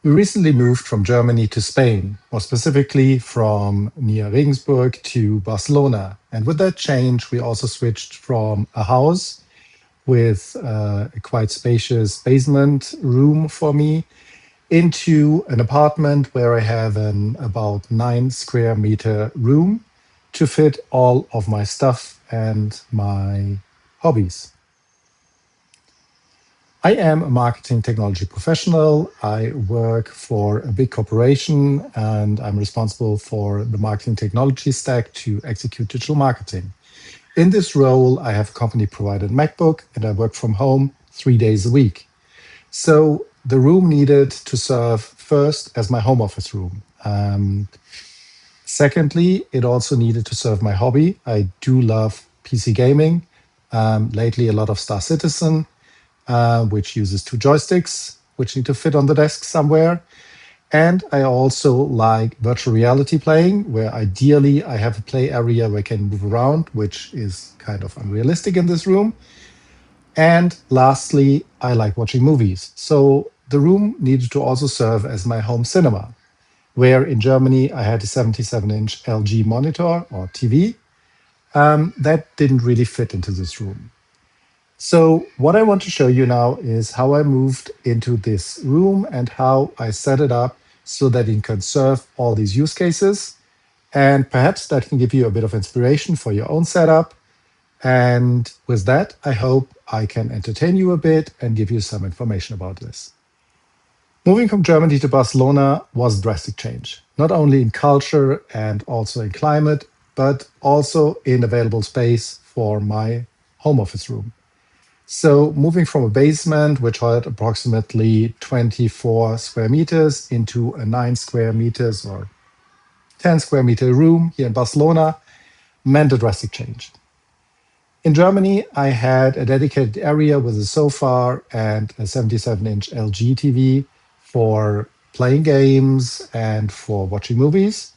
We recently moved from Germany to Spain, more specifically from near Regensburg to Barcelona. And with that change, we also switched from a house with a quite spacious basement room for me into an apartment where I have an about 9 square meter room to fit all of my stuff and my hobbies. I am a marketing technology professional. I work for a big corporation and I'm responsible for the marketing technology stack to execute digital marketing. In this role, I have a company provided MacBook and I work from home 3 days a week. So the room needed to serve first as my home office room. Secondly, it also needed to serve my hobby. I do love PC gaming. Lately, a lot of Star Citizen, which uses 2 joysticks, which need to fit on the desk somewhere. And I also like virtual reality playing, where ideally I have a play area where I can move around, which is kind of unrealistic in this room. And lastly, I like watching movies. So the room needed to also serve as my home cinema, where in Germany I had a 77-inch LG monitor or TV. That didn't really fit into this room. So what I want to show you now is how I moved into this room and how I set it up so that it can serve all these use cases. And perhaps that can give you a bit of inspiration for your own setup. And with that, I hope I can entertain you a bit and give you some information about this. Moving from Germany to Barcelona was a drastic change, not only in culture and also in climate, but also in available space for my home office room. So moving from a basement, which had approximately 24 square meters, into a 9 square meters or 10 square meter room here in Barcelona meant a drastic change. In Germany, I had a dedicated area with a sofa and a 77-inch LG TV for playing games and for watching movies.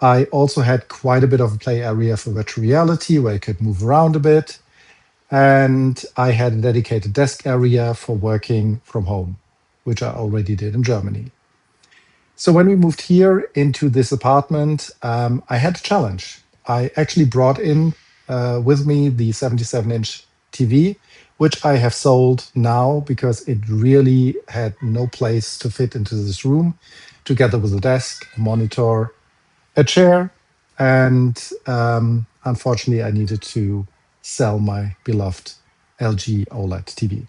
I also had quite a bit of a play area for virtual reality where I could move around a bit. And I had a dedicated desk area for working from home, which I already did in Germany. So when we moved here into this apartment, I had a challenge. I actually brought in with me the 77-inch TV, which I have sold now because it really had no place to fit into this room, together with a desk, a monitor, a chair, and unfortunately, I needed to sell my beloved LG OLED TV.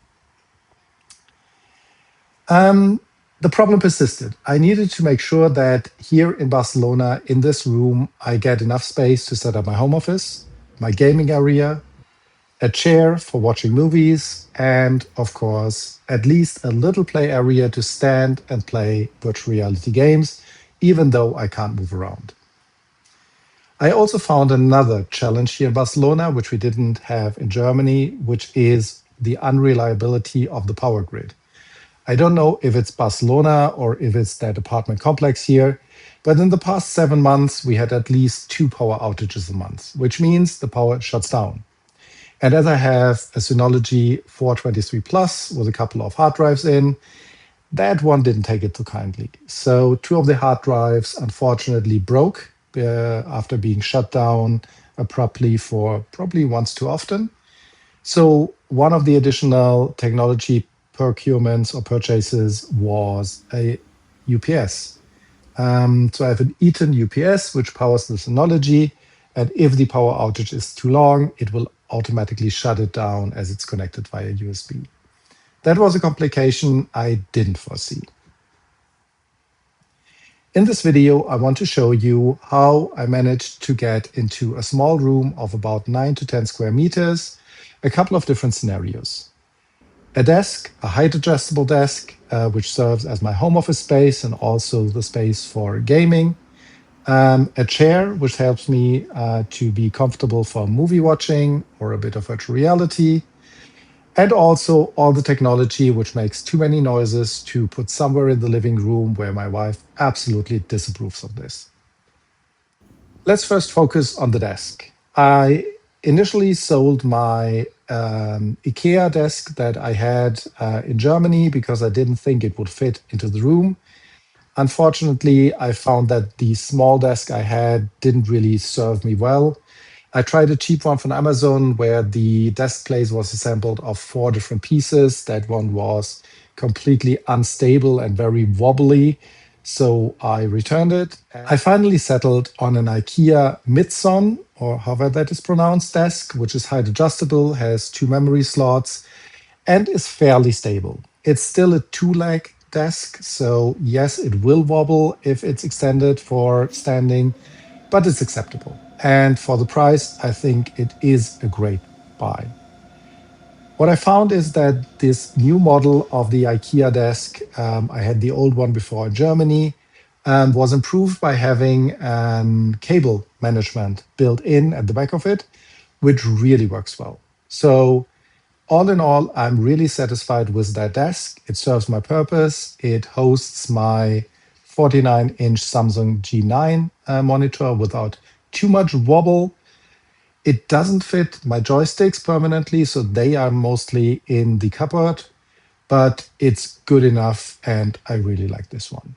The problem persisted. I needed to make sure that here in Barcelona, in this room, I get enough space to set up my home office, my gaming area, a chair for watching movies, and of course, at least a little play area to stand and play virtual reality games, even though I can't move around. I also found another challenge here in Barcelona, which we didn't have in Germany, which is the unreliability of the power grid. I don't know if it's Barcelona or if it's that apartment complex here, but in the past 7 months, we had at least 2 power outages a month, which means the power shuts down. And as I have a Synology 423 Plus with a couple of hard drives in, that one didn't take it too kindly. So 2 of the hard drives unfortunately broke after being shut down abruptly for probably once too often. So one of the additional technology procurements or purchases was a UPS. So I have an Eaton UPS, which powers the Synology. And if the power outage is too long, it will automatically shut it down as it's connected via USB. That was a complication I didn't foresee. In this video, I want to show you how I managed to get into a small room of about 9 to 10 square meters, a couple of different scenarios. A desk, a height adjustable desk, which serves as my home office space and also the space for gaming. A chair, which helps me to be comfortable for movie watching or a bit of virtual reality. And also all the technology which makes too many noises to put somewhere in the living room where my wife absolutely disapproves of this. Let's first focus on the desk. I initially sold my IKEA desk that I had in Germany because I didn't think it would fit into the room. Unfortunately, I found that the small desk I had didn't really serve me well. I tried a cheap one from Amazon where the desk place was assembled of four different pieces. That one was completely unstable and very wobbly. So I returned it. I finally settled on an IKEA Midson, or however that is pronounced, desk, which is height adjustable, has two memory slots, and is fairly stable. It's still a two-leg desk, so yes, it will wobble if it's extended for standing, but it's acceptable. And for the price, I think it is a great buy. What I found is that this new model of the IKEA desk, I had the old one before in Germany, was improved by having cable management built in at the back of it, which really works well. So all in all, I'm really satisfied with that desk. It serves my purpose. It hosts my 49-inch Samsung G9 monitor without too much wobble. It doesn't fit my joysticks permanently, so they are mostly in the cupboard, but it's good enough, and I really like this one.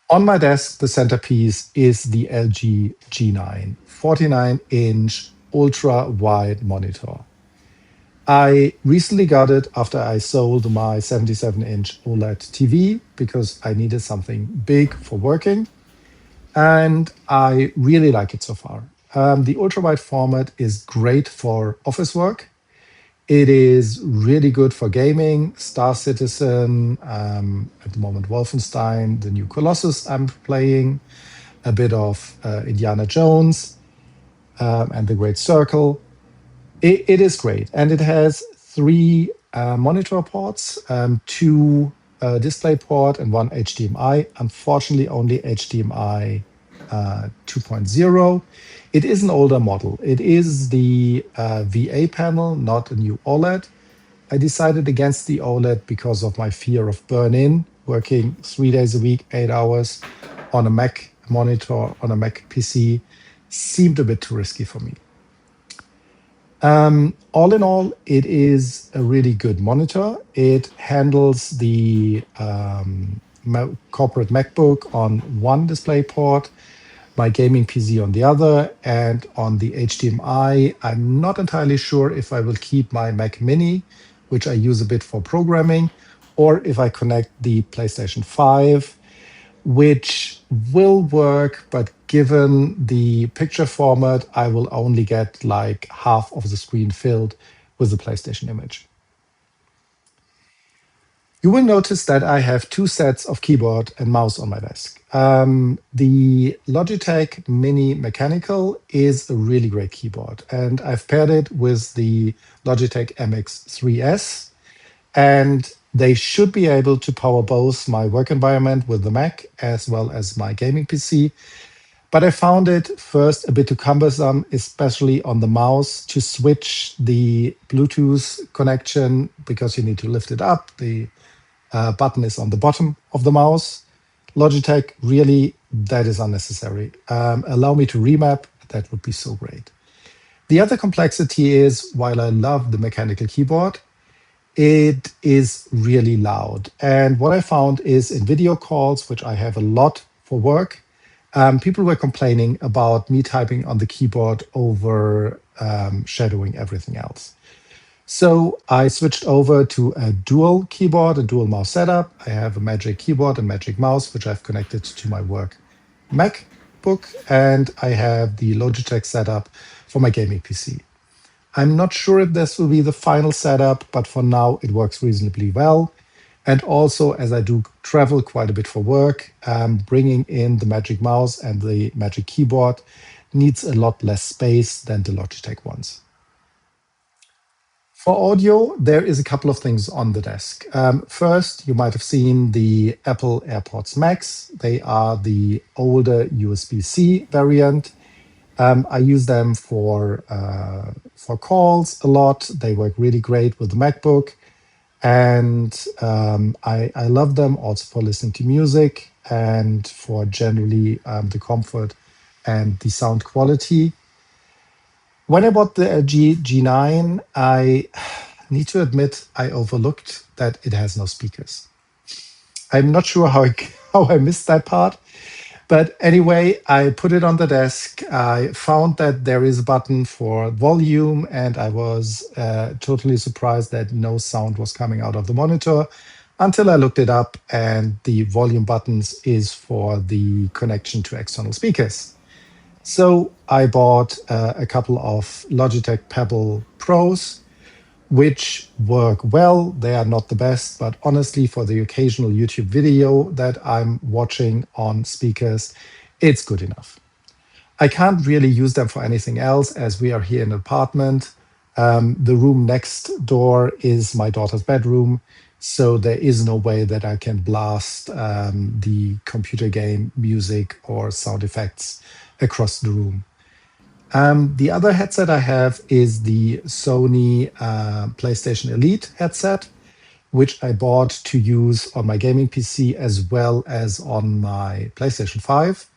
On my desk, the centerpiece is the LG G9 49-inch ultra wide monitor. I recently got it after I sold my 77-inch OLED TV because I needed something big for working, and I really like it so far. The ultra-wide format is great for office work. It is really good for gaming, Star Citizen, at the moment Wolfenstein, the new Colossus I'm playing, a bit of Indiana Jones, and the Great Circle. It is great, and it has three monitor ports, two display port, and one HDMI. Unfortunately, only HDMI 2.0. It is an older model. It is the VA panel, not a new OLED. I decided against the OLED because of my fear of burn-in, working 3 days a week, 8 hours on a Mac monitor, on a Mac PC, seemed a bit too risky for me. All in all, it is a really good monitor. It handles the corporate MacBook on one display port, my gaming PC on the other, and on the HDMI. I'm not entirely sure if I will keep my Mac Mini, which I use a bit for programming, or if I connect the PlayStation 5, which will work, but given the picture format, I will only get like half of the screen filled with the PlayStation image. You will notice that I have two sets of keyboard and mouse on my desk. The Logitech Mini Mechanical is a really great keyboard, and I've paired it with the Logitech MX3S, and they should be able to power both my work environment with the Mac as well as my gaming PC. But I found it first a bit too cumbersome, especially on the mouse, to switch the Bluetooth connection because you need to lift it up. The button is on the bottom of the mouse. Logitech, really, that is unnecessary. Allow me to remap, that would be so great. The other complexity is, while I love the mechanical keyboard, it is really loud. And what I found is in video calls, which I have a lot for work, people were complaining about me typing on the keyboard over shadowing everything else. So I switched over to a dual keyboard and dual mouse setup. I have a Magic keyboard and Magic mouse, which I've connected to my work MacBook, and I have the Logitech setup for my gaming PC. I'm not sure if this will be the final setup, but for now it works reasonably well. And also, as I do travel quite a bit for work, bringing in the Magic Mouse and the Magic Keyboard needs a lot less space than the Logitech ones. For audio, there is a couple of things on the desk. First, you might have seen the Apple AirPods Max. They are the older USB-C variant. I use them for calls a lot. They work really great with the MacBook, and I love them also for listening to music and for generally the comfort and the sound quality. When I bought the LG G9, I need to admit I overlooked that it has no speakers. I'm not sure how how I missed that part. But anyway, I put it on the desk. I found that there is a button for volume, and I was totally surprised that no sound was coming out of the monitor until I looked it up. And the volume buttons is for the connection to external speakers. So I bought a couple of Logitech Pebble Pros, which work well. They are not the best, but honestly, for the occasional YouTube video that I'm watching on speakers, it's good enough. I can't really use them for anything else as we are here in an apartment. The room next door is my daughter's bedroom, so there is no way that I can blast the computer game music or sound effects across the room. The other headset I have is the Sony PlayStation Elite headset, which I bought to use on my gaming PC as well as on my PlayStation 5.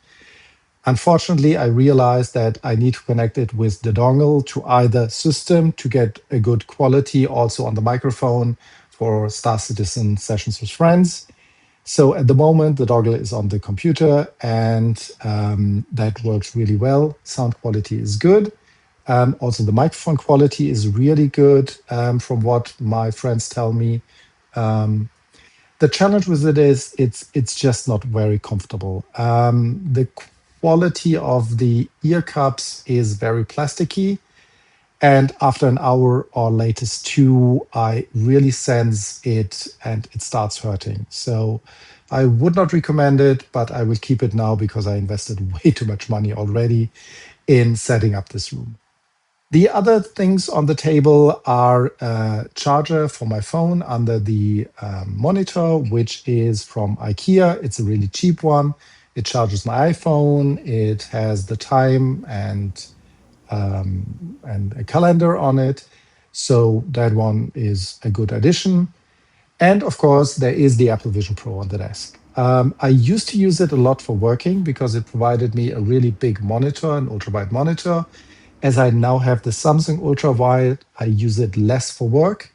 Unfortunately, I realized that I need to connect it with the dongle to either system to get a good quality also on the microphone for Star Citizen sessions with friends. So at the moment, the dongle is on the computer, and that works really well. Sound quality is good. Also, the microphone quality is really good from what my friends tell me. Um, the challenge with it is it's just not very comfortable. The quality of the ear cups is very plasticky, and after an hour or latest two, I really sense it and it starts hurting. So I would not recommend it, but I will keep it now because I invested way too much money already in setting up this room. The other things on the table are a charger for my phone under the monitor, which is from IKEA. It's a really cheap one. It charges my iPhone. It has the time and a calendar on it. So that one is a good addition. And of course, there is the Apple Vision Pro on the desk. I used to use it a lot for working because it provided me a really big monitor, an ultra wide monitor. As I now have the Samsung Ultra Wide, I use it less for work,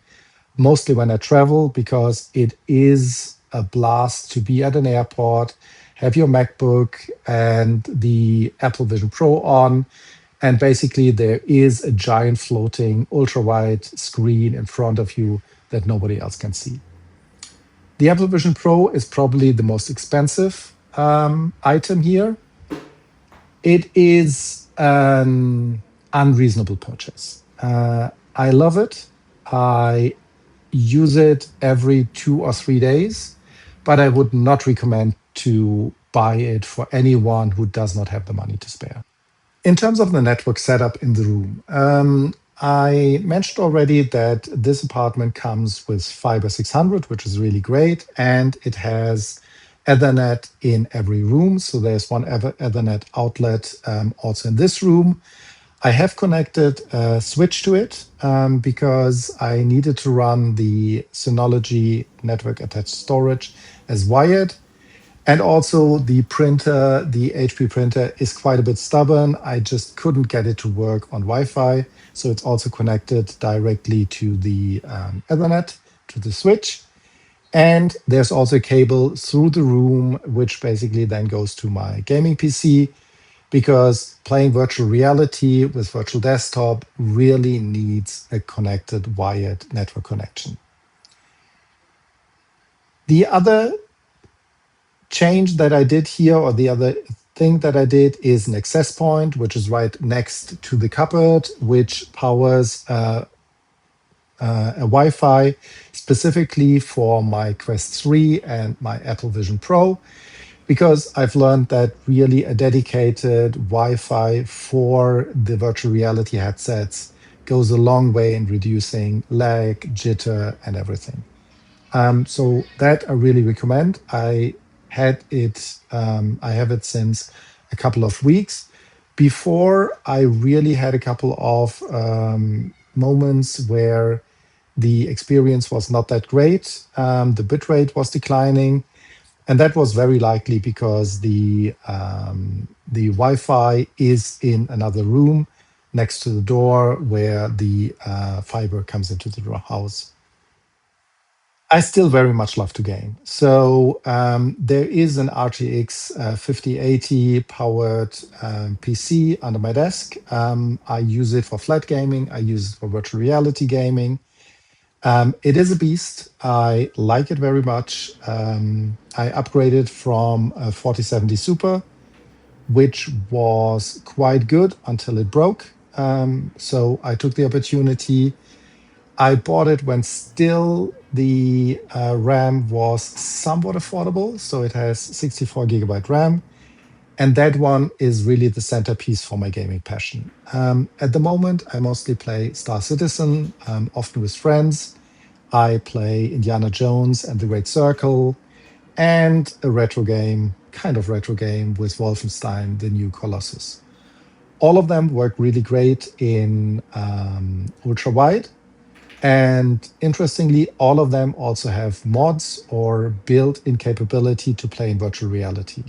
mostly when I travel, because it is a blast to be at an airport, have your MacBook and the Apple Vision Pro on. And basically, there is a giant floating ultra wide screen in front of you that nobody else can see. The Apple Vision Pro is probably the most expensive item here. It is an unreasonable purchase. I love it. I use it every 2 or 3 days, but I would not recommend to buy it for anyone who does not have the money to spare. In terms of the network setup in the room, I mentioned already that this apartment comes with Fiber 600, which is really great, and it has Ethernet in every room. So there's one Ethernet outlet also in this room. I have connected a switch to it because I needed to run the Synology network attached storage as wired. And also the printer, the HP printer is quite a bit stubborn. I just couldn't get it to work on Wi-Fi. So it's also connected directly to the Ethernet, to the switch. And there's also a cable through the room, which basically then goes to my gaming PC because playing virtual reality with virtual desktop really needs a connected wired network connection. The other change that I did here, or the other thing that I did, is an access point, which is right next to the cupboard, which powers a Wi-Fi specifically for my Quest 3 and my Apple Vision Pro, because I've learned that really a dedicated Wi-Fi for the virtual reality headsets goes a long way in reducing lag, jitter, and everything. So that I really recommend. I have it since a couple of weeks. Before, I really had a couple of moments where the experience was not that great. The bitrate was declining, and that was very likely because the Wi-Fi is in another room next to the door where the fiber comes into the house. I still very much love to game. So there is an RTX 5080 powered PC under my desk. I use it for flat gaming. I use it for virtual reality gaming. It is a beast. I like it very much. I upgraded from a 4070 Super, which was quite good until it broke. So I took the opportunity. I bought it when still the RAM was somewhat affordable. So it has 64 GB RAM. And that one is really the centerpiece for my gaming passion. At the moment, I mostly play Star Citizen, often with friends. I play Indiana Jones and the Great Circle, and a retro game, kind of retro game, with Wolfenstein, the New Colossus. All of them work really great in ultra wide. And interestingly, all of them also have mods or built in capability to play in virtual reality.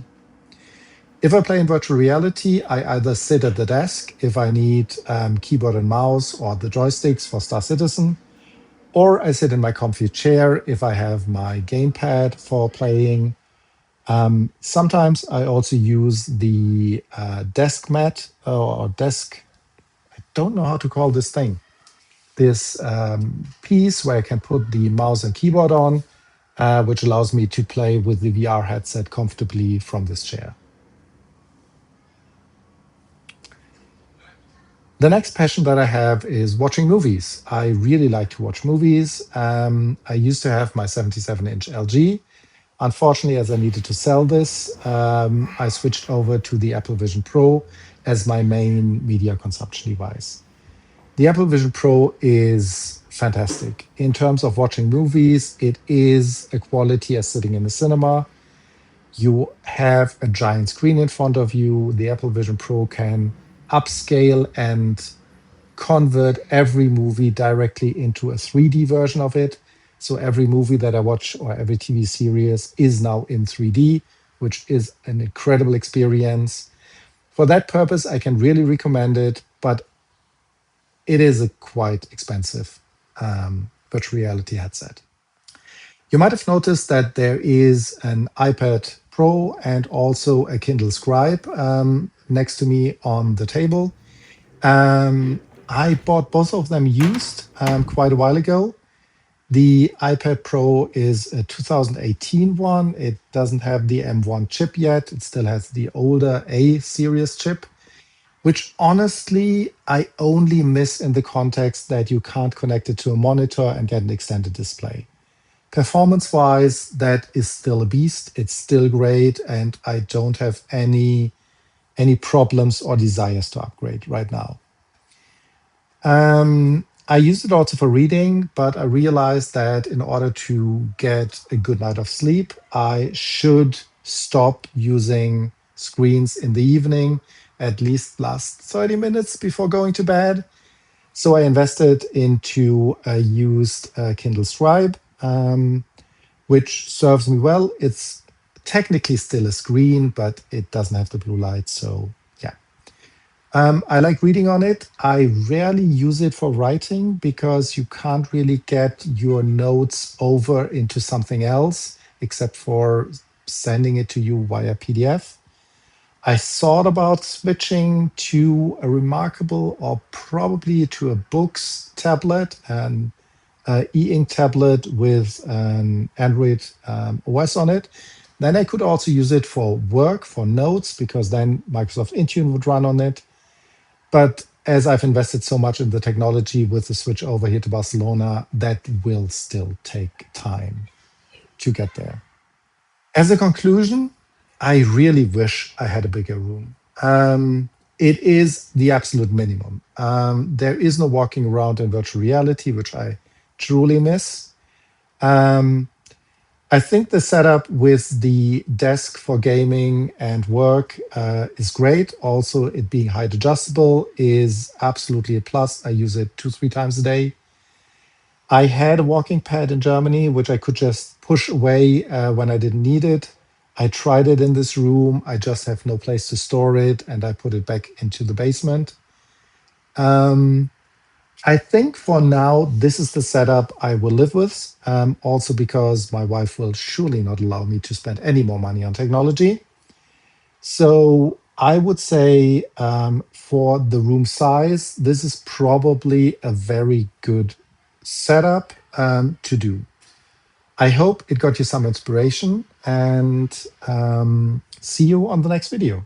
If I play in virtual reality, I either sit at the desk if I need keyboard and mouse or the joysticks for Star Citizen, or I sit in my comfy chair if I have my gamepad for playing. Sometimes I also use the desk mat or desk, don't know how to call this thing, this piece where I can put the mouse and keyboard on, which allows me to play with the VR headset comfortably from this chair. The next passion that I have is watching movies. I really like to watch movies. I used to have my 77-inch LG. Unfortunately, as I needed to sell this, I switched over to the Apple Vision Pro as my main media consumption device. The Apple Vision Pro is fantastic. In terms of watching movies, it is a quality as sitting in a cinema. You have a giant screen in front of you. The Apple Vision Pro can upscale and convert every movie directly into a 3D version of it. So every movie that I watch or every TV series is now in 3D, which is an incredible experience. For that purpose, I can really recommend it, but it is a quite expensive virtual reality headset. You might have noticed that there is an iPad Pro and also a Kindle Scribe next to me on the table. I bought both of them used quite a while ago. The iPad Pro is a 2018 one. It doesn't have the M1 chip yet. It still has the older A series chip, which honestly I only miss in the context that you can't connect it to a monitor and get an extended display. Performance wise, that is still a beast. It's still great, and I don't have any problems or desires to upgrade right now. I use it also for reading, but I realized that in order to get a good night of sleep, I should stop using screens in the evening, at least last 30 minutes before going to bed. So I invested into a used Kindle Scribe, which serves me well. It's technically still a screen, but it doesn't have the blue light. So yeah. I like reading on it. I rarely use it for writing because you can't really get your notes over into something else except for sending it to you via PDF. I thought about switching to a Remarkable or probably to a Books tablet, an e-ink tablet with an Android OS on it. Then I could also use it for work, for notes, because then Microsoft Intune would run on it. But as I've invested so much in the technology with the switch over here to Barcelona, that will still take time to get there. As a conclusion, I really wish I had a bigger room. It is the absolute minimum. There is no walking around in virtual reality, which I truly miss. Um, I think the setup with the desk for gaming and work is great. Also, it being height adjustable is absolutely a plus. I use it 2, 3 times a day. I had a walking pad in Germany, which I could just push away when I didn't need it. I tried it in this room. I just have no place to store it, and I put it back into the basement. Um, I think for now, this is the setup I will live with. Also, because my wife will surely not allow me to spend any more money on technology. So I would say for the room size, this is probably a very good setup to do. I hope it got you some inspiration and see you on the next video.